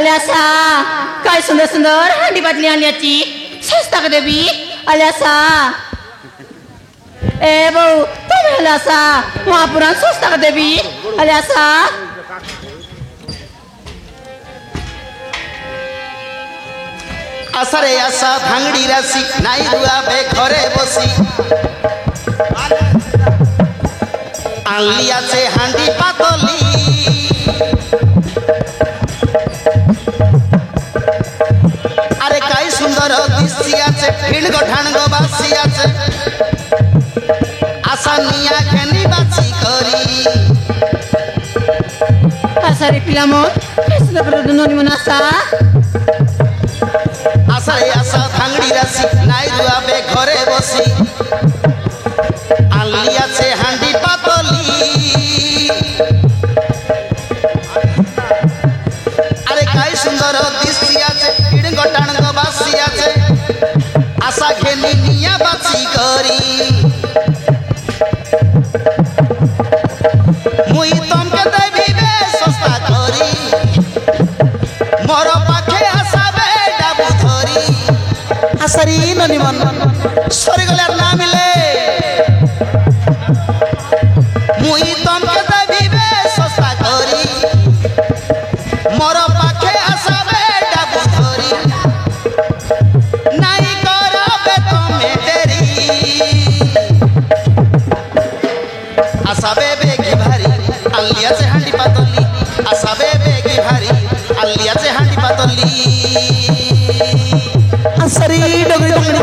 अल्यासा काय सुंदर सुंदर हांडी बाटली आणल्याची स्वस्ता का देवी अल्यासा ए भाऊ तुम्ही अल्यासा महापुराण स्वस्ता का देवी अल्यासा आसारे आशा भांगड़ी राशि नाई दुआबे घरे बसी आनली आछे हांडी पातली अरे काई सुंदर दृश्य आछे फिण गठाण गो बासी आछे आशा निया खेनी बाची करी आसारे पिलामो सुंदर प्रदनोनी मनासा आसारे आशा भांगड़ी राशि नाई दुआबे घरे बसी आनली आछे हांडी पातली अरे काई सुंदर दृश्य आछे फिण गठाण गो बासी आछे आशा खेनी निया बाची करी मुई तमके देबी बे सस्ता करी मोर पाखे आसाबे डाबू धरी आसारी ननी मन सरी गलार ना मिले मुई तमके देबी बे सस्ता करी मोर पाखे आसाबे डाबू धरी नाई करबे तमे देरी आसाबे बेगी भारी आलिया से हांडी पातली आसाबे बेगी भारी आलिया से हांडी पातली आसरी डगरी डगरी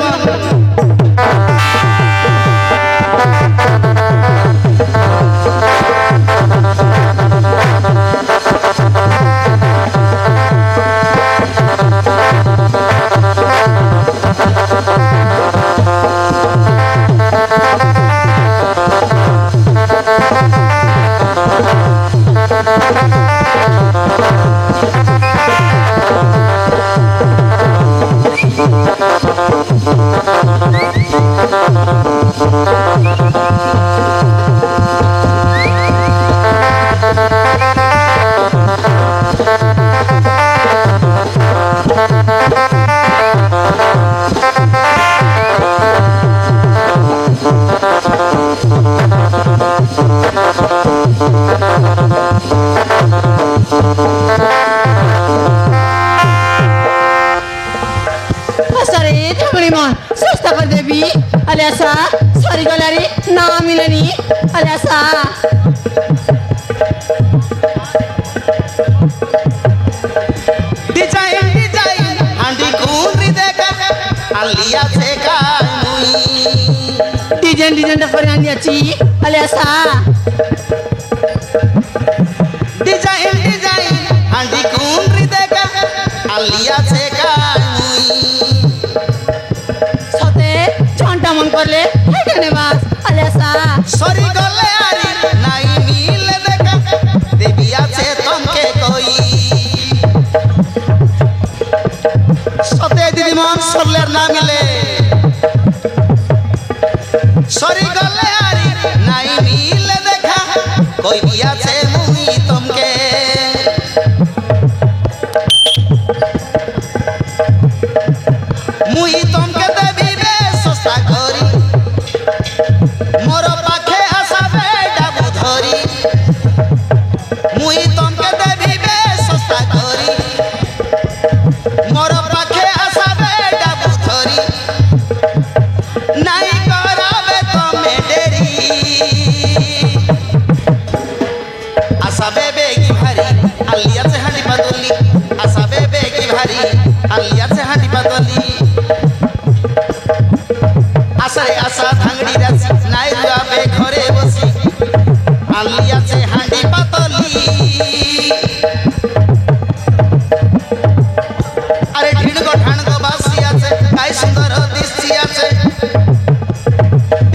अल्यासा सॉरी गलारी ना मिलनी अल्यासा डिजाइन डिजाइन हांडी कुंडी देखा आलिया से काई डिजाइन डिजाइन डफर आणल्याची अल्यासा डिजाइन डिजाइन हांडी कुंडी देखा आलिया से काई मन करले है कने बास अल्यासा सॉरी गले आरी नाई मिले देखा देविया से तुमके कोई सते दीदी मन सरले ना मिले सॉरी गले आरी नाई मिले देखा कोई बिया से मुई तुमके मुई तुमके देवी बे सस्ता करी मोर पाखे आसाबे डाबू धरी मुई तुमके देवी बे सस्ता करी मोर पाखे आसाबे डाबू धरी नाई कराबे तमे देरी आसाबे बेगी भारी आलिया से हांडी पातली आसाबे बेगी भारी आलिया से हांडी पातली आसारे आशा भांगड़ी राशि नाई दुआबे घरे बसी आलिया से हांडी पातली अरे ढीण गठाण गो बासी आछे काई सुंदर दृश्य आछे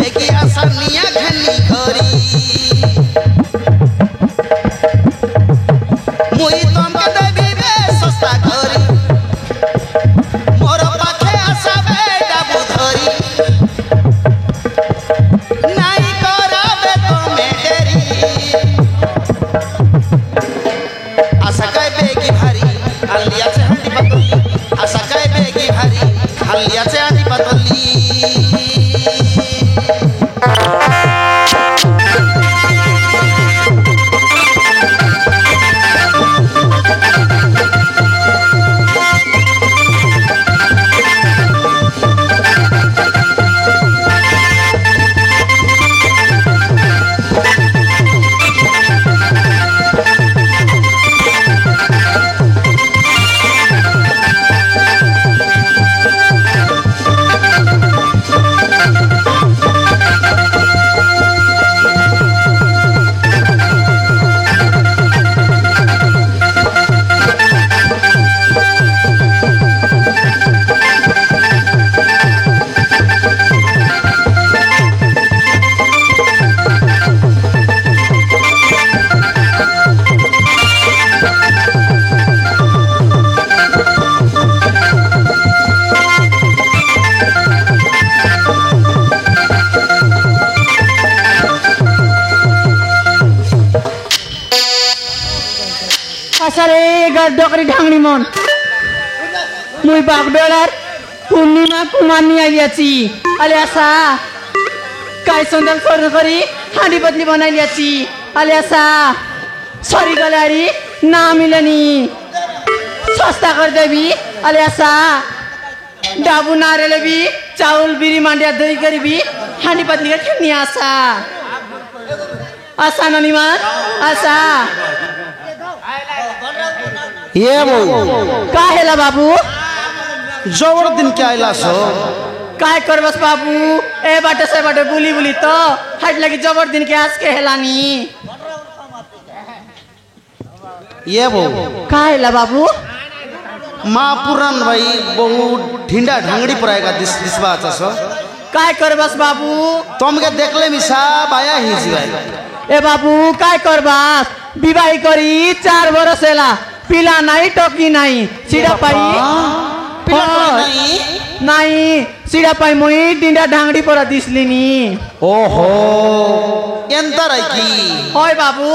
बेगी आशा निया घनी करी मुई तमके देबी बे सस्ता करी मोर पाखे आसाबे डाबू धरी नाई कराबे तमे देरी आशा काय बेगी भारी খালি আছে হাঁটি পাতলি আশা গায়ে বেগি ভারী খালি আছে হাঁটি পাতলি আসারে গডকরি ঢাংনি মন মুই বাগডলার পূর্ণিমা কুমার নিয়ে আইয়াছি আলে আসা কাই সুন্দর সর করি হাঁড়ি বদলি বানাই লিয়াছি আলে আসা সরি গলারি না মিলেনি সস্তা করে দেবি আলে আসা ডাবু না রেলেবি চাউল বিড়ি মান্ডিয়া দই করবি হাঁড়ি বদলি করে নিয়ে আসা আসা ননিমান আসা ये बहू का हेला बाबू जबर दिन के आइलास काय करबस बाबू ए बाटे से बाटे बुली बुली तो हट लगी जबर दिन के आज के हेलानी ये बहू का हेला बाबू माँ पुरान भाई बहु ढिंडा ढंगड़ी पराएगा दिसबा आछस काय करबस बाबू तुम के देखले मिसा बाया ही जीवाई ए बाबू काय करबास विवाही करी 4 बरस हेला पिला नहीं टोकी नहीं सीधा पाई नहीं सीधा पाई मुई डिंडा ढांगड़ी परा दिसलिनी ओहो एंता राइकी होय बाबू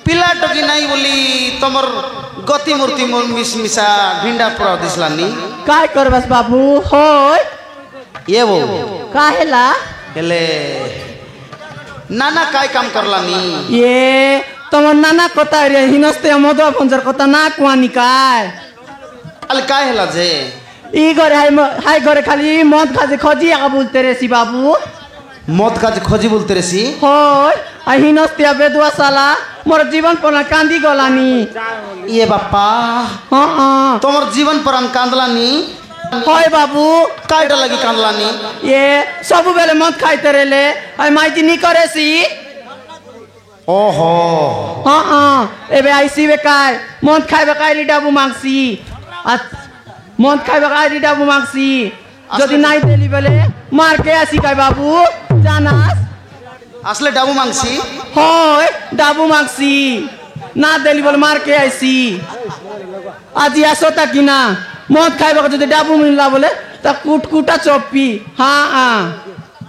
पिला टोकी नहीं बोली तमर गति मूर्ति मिस मिसा ढिंडा परा दिसलानी काय करबस बाबू होय ये वो का हेला हेले नाना काय काम करलानी ये তোমার নানা কথা রে হিনস্তে মদুয়া ফঞ্জর কথা না কুয়ানি কায় अल काय हेला जे ই ঘরে হাই ঘরে খালি মদ খাজে খজি আগা বলতে রেছি বাবু मौत का खोजी बोलते रेसी হয় আই হিনস্তে বেদুয়া সালা মোর জীবন পনা কান্দি গলানি ये बाप्पा হ্যাঁ तमर जीवन परान कांदलानी হয় বাবু कायटा लगी कांदलानी এ সবু বেলে মদ খাইতে রেলে আই মাইতি নি করেছি ओहो হ্যাঁ এবে আইসি বেকার মদ খাইবে কাইলি ডাবু মাংসি আর মদ খাইবে কাইলি ডাবু মাংসি যদি নাই দেলি বলে মার কে আসি কাই বাবু জানাস असले डाबू मांगसी হয় ডাবু মাংসি না দেলি বলে মার কে আইসি আজি আসো তা কিনা মদ খাইবে যদি ডাবু মিললা বলে তা কুটকুটা চপ্পি হ্যাঁ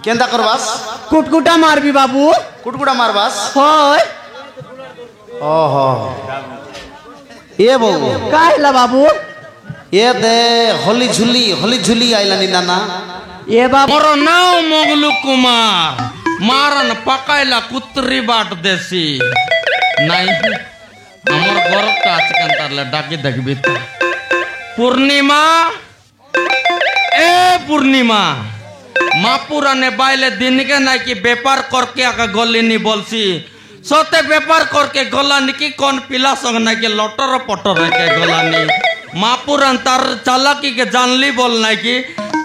केंदा करबास कुटकुटा मारबी बाबू कुटकुड़ा मारबास হয় ओहो ये बहू काहेला बाबू ये दे होली झुली आइलानी नाना এ বাবু मोर नाव मोगलू कुमार मारन पकायला कुत्री बाट देसी नाही আমার ঘরটা আছে কেন তারলে ডাকি দেখবি তো পূর্ণিমা এ পূর্ণিমা मापुराने बाइले दिन के ना कि व्यापार करके आका गलिनी बोलसी सोते व्यापार करके गलानी की कौन पिला संग ना कि लटर पटर के गलानी मापुरान तार चालाकी के जानली बोल ना कि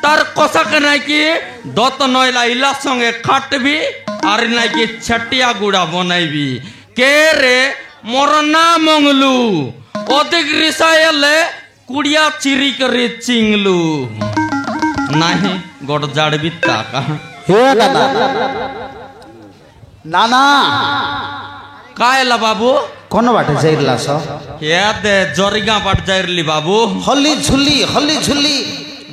तार कोसा के ना कि दत नयला इला संगे खाटबी और ना कि छटिया गुड़ा बनाइबी के रे मोर ना मंगलू अधिक रिसायले कुड़िया चिरी करे चिंगलू नहीं गोड़ जाड़ भी ताका हे नाना नाना कायला बाबू कोन बाटे जाइरला सो या दे जोरिगा बाट जाइरली बाबू होली झुली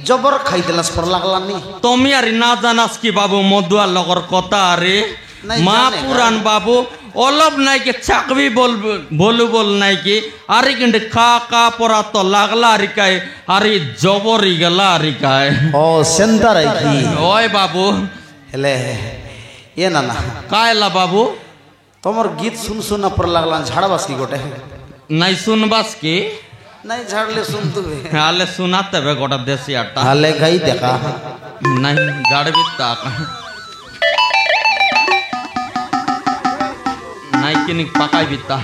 जबर खाइतेलास पर लागलानी তুমি আর না জানাস কি বাবু মধুয়া লগর কথা আরে नहीं মা जाने পুরান बाबू অলপ নাই কি চাকবি বলু বল নাই কি আরে কিন্তু খা কা পরা তো লাগলা আরিকায় আরে জবরি গেলা আরিকায় ও সেন্টার কি ওই বাবু হেলে এ না না কায়লা বাবু তোমার গীত শুন পর লাগলা ঝাড়বাস কি গোটে নাই শুনবাস কি নাই ঝাড়লে শুনতে হালে শোনাতে হবে গোটা দেশি আটা হালে গাই দেখা নাই ঝাড়বি তাক নাই কিনি পাকাই বিতা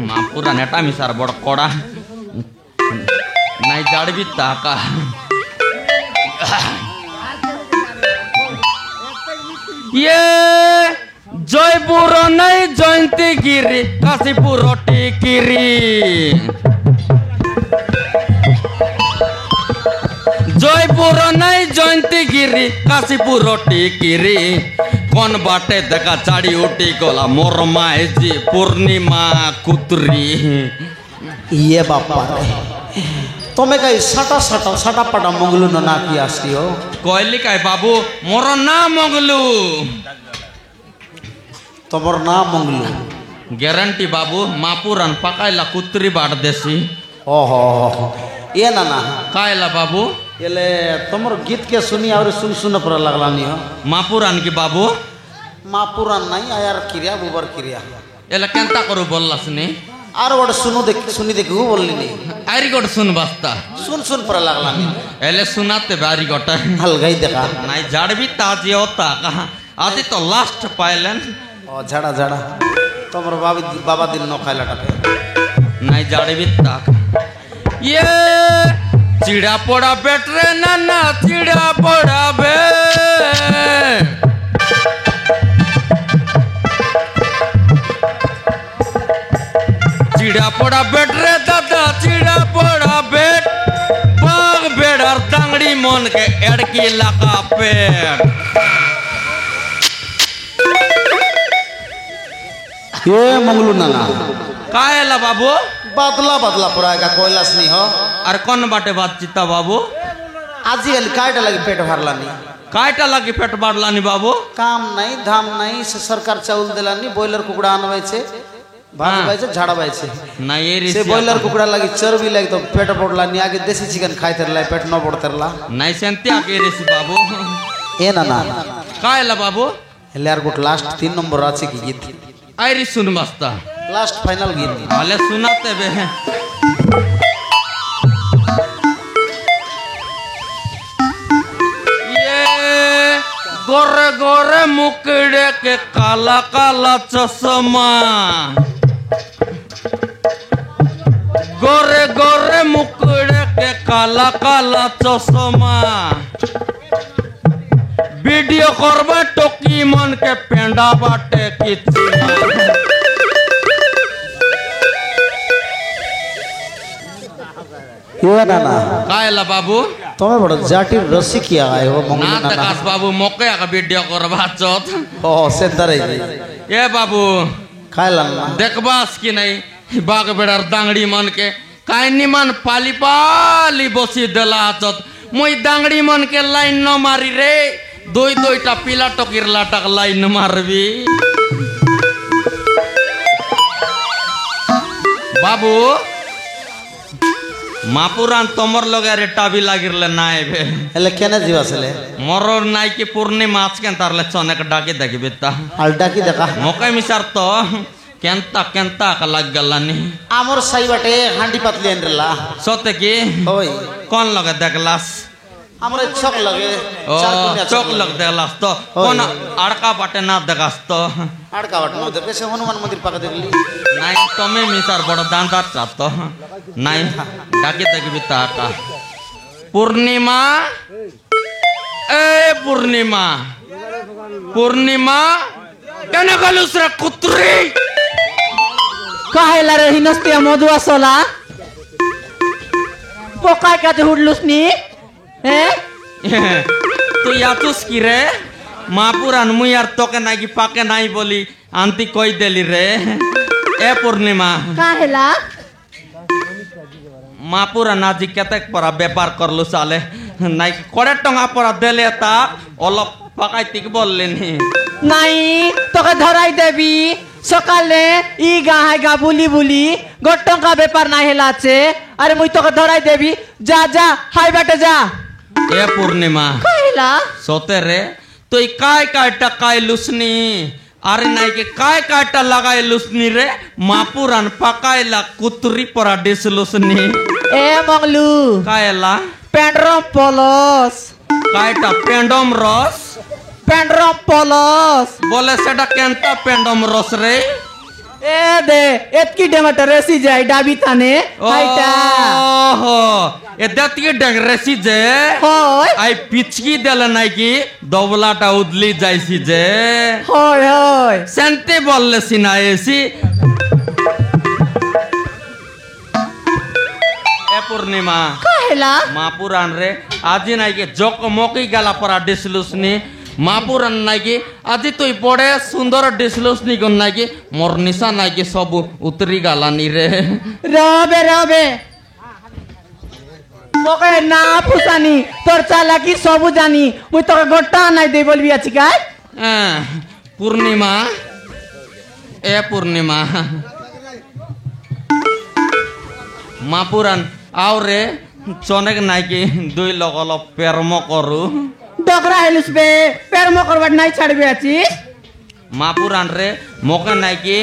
মা পুরা নেটা মিসার বড় কড়া নাই ঝাড়বি তাকা ইয়ে জয়পুর নাই জয়ন্তীগিরি কাশীপুর টিকিরি জয়পুর নাই জয়ন্তীগিরি কাশীপুর টিকিরি কোন বাটে দেখা চাড়ি উঠি গলা মোর মাইজি পূর্ণিমা কুতরি ইয়ে বাপা তুমি কাই সাটা পাটা মঙ্গলু না কি আসিও কইলি কাই বাবু মোর না মঙ্গলু তোমার নাম মঙ্গলু গ্যারান্টি বাবু মাপুরান পাকাইলা কুতরি বাট দেশি ओहो ये ना ना कायला बाबू ये तुमर गीत के सुनी और सुन पर लगला नहीं हो मापुरान की बाबू मापुरान नहीं यार क्रिया बुबर क्रिया एला केंता करू बोललास ने आर वड सुनी देखू बोलली नहीं आरी गोट सुन बस्ता सुन पर लगला नहीं एले सुनाते बारी गोट हलगाई देखा नहीं झाड़ भी ताजी होता कहा आती तो लास्ट पायलन ओ झाड़ा झाड़ा तुमर बाबा दिन नो खाइला टके नहीं झाड़ भी ताक ये चिड़ा पड़ा बेटरे ना चिड़ा पड़ा बे चिड़ा पड़ा बेटरे दादा चिड़ा पड़ा बेट बाग बेड़र तंगड़ी मन के एड़की लगा पेट ये मंगलू नाना कायला बाबू बदला पुराएगा कोयलास नहीं हो अरे कौन बाटे बात चित्ता बाबू आजकल काटा लगी पेट भरला नहीं कायटा लगी पेट बाड़लानी बाबू काम नहीं धाम नहीं से सरकार चाउल दिलानी बॉयलर कुकड़ा आनवाई छे भात बाई छे झाड़ा बाई छे ना ये से बॉयलर कुकड़ा लगी चर्बी लगी तो पेट पड़लानी आगे देसी चिकन खाई तरला पेट न पड़तरला नहीं सेंत्या के रेसी बाबू ए ना ना कायला बाबू यार गुट लास्ट 3 नंबर आछे की गीत आइरी सुन मस्ता लास्ट फाइनल गीत हाले सुनाते बे ये गोरे गोरे मुकड़े के काला काला चश्मा गोरे गोरे मुकड़े के काला काला चश्मा वीडियो करबा टोकी मन के पेंडा बाटे कितना ये ना ना कायला बाबू तुम्हें बड़ा जाटी रसी किया आए हो ना तकास बाबू मौके का वीडियो करबा चोत ओ सेंटर है ये बाबू खाइला ना देखबास की नहीं बाग बेड़र दांगड़ी मन के काइनी मन पाली पाली बसी देला चोत मुई दांगड़ी मन के लाइन न मारी रे दुईटा पिला टोकिर लाटक लाइन मारबी बाबू मापुरान तोमर लगे रेटा भी लागिरले नाय बे एले केने जीवासले मोरर नाय की पूर्णिमा आज के तारले चनेक डाकी देखबिता आल डाकी देखा मोके मिसार तो केंता का लग गलानी आमर साई बाटे हांडी पतली एनरला सोते की ओय कौन लगे देखलास हमरे चौक लगे ओ चौक लग देखलास तो कौन अड़का बाटे ना देखास तो अड़का बाटे न देखे से हनुमान मंदिर पाके देखली नहीं तमे मिसार बड़ दांदार चातो नहीं डाकी देखबिता का पूर्णिमा ए पूर्णिमा केने गलुस रे कुत्री काहेला रे हिनस्ते मधुआ सोला पोका काते हुडलुसनी ए तू यातुस की रे मापुरान मु यार तोके नागी पाके नाई बोली आंती कोई देली रे ए पूर्णिमा काहेला मापुरान आजी केतेक परा व्यापार करलु साले নাই করে টঙ্কা পড়া দিলে তা অলপ পাকাই তিক বললেনি নাই তোকে ধরাই দেবি সকালে ই গাহাই গা বুলি বুলি গট্টঙ্কা ব্যাপার নাই হেলাছে আরে মুই তোকে ধরাই দেবি যা যা হাই বাটে যা এ পূর্ণিমা কইলা সতে রে তুই काय काय টাকাই লুসনি আরে নাই কে काय काय টা লাগাই লুসনি রে মাপুরান পাকাইলা কুতরি পরা ডিস লুসনি এ মংলু কায়লা পেন্ড্রম পলস কায়টা পেন্ডম রস পেন্ড্রম পলস বলে সেটা কেনতা পেন্ডম রস রে এ দে এতকি ডেমাটা রেসি যাই ডাবি তানে হাইটা ওহো এ দাতি ডং রেসি যে হয় আই পিচকি দেলে নাই কি দবলাটা উদলি যাইছি যে হয় হয় সেন্তে বললে সিনা এসি এ পূর্ণিমা কইলা মাপুরান রে আজি নাই কি জক মকি গালা পরা ডিসলুসনি মাপুরান নাই কি আজি তুই পড়ে সুন্দর ডিসলুসনি গন নাই কি মোর নিশা নাই কি সব উতরি গালানি রে রবে রবে তোকে না পুসানি তোর চালাকি সবু জানি মুই তোকে গোটা নাই দেই বলবি আছি কাই পূর্ণিমা এ পূর্ণিমা মাপুরান আও রে চনেক নাই কি দুই লগ অলপ পেরম করু ডকরা হেলুস বে পেরম করবার নাই ছাড়বি আছি মাপুরান রে মোকে নাই কি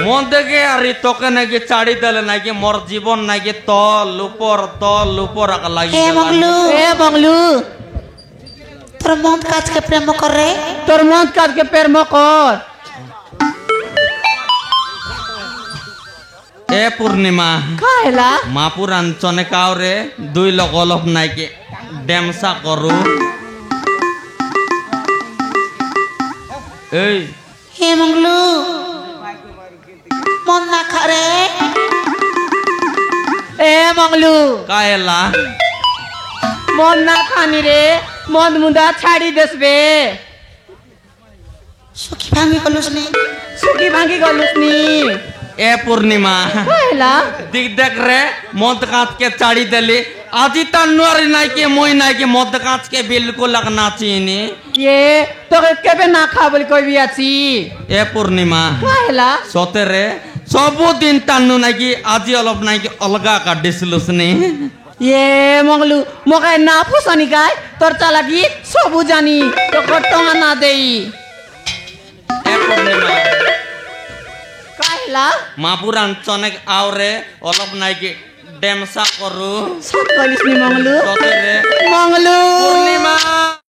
মন দেখে আর তোকে নাকি চাড়ি দিলে নাকি মোর জীবন নাকি তল উপর লাগি এ মংলু এ বংলু তোর মন কাজকে প্রেম করে তোর মন কাজকে পেরম কর এ পূর্ণিমা কইলা মাপুরান চনে কাউরে দুই লগ অলপ নাকি ডেমসা করু এই হে মংলু মন না খারে এ মংলু কায়লা মন না খানি রে মন মুদা ছাড়ি দেসবে সুখী ভাঙি গলুস নি সুকি ভাঙ্গি গলুস নি এ পূর্ণিমা কইলা দিক দেখ রে মদ কাঁচকে চাড়ি দিলি আজি তার নুয়ারি নাইকে মই নাইকে মদ কাঁচকে বিলকুল না চিনি এ তোকে কেবে না খা বলি কইবি আছি এ পূর্ণিমা কইলা সতেরে ସବୁଦିନ টানু নাকি আজি অলপ নাকি অলগা কাটিছিলুস নি এ মংলু মকে না ফুসানি কাই তোর চালাকি সবু জানি তো টঙ্কা না দেই এ পূর্ণিমা কইলা মাপুরান চনেক আওরে অলপ নাকি ডেমসা করু সব কইলিস নি মংলু সতেরে মংলু পূর্ণিমা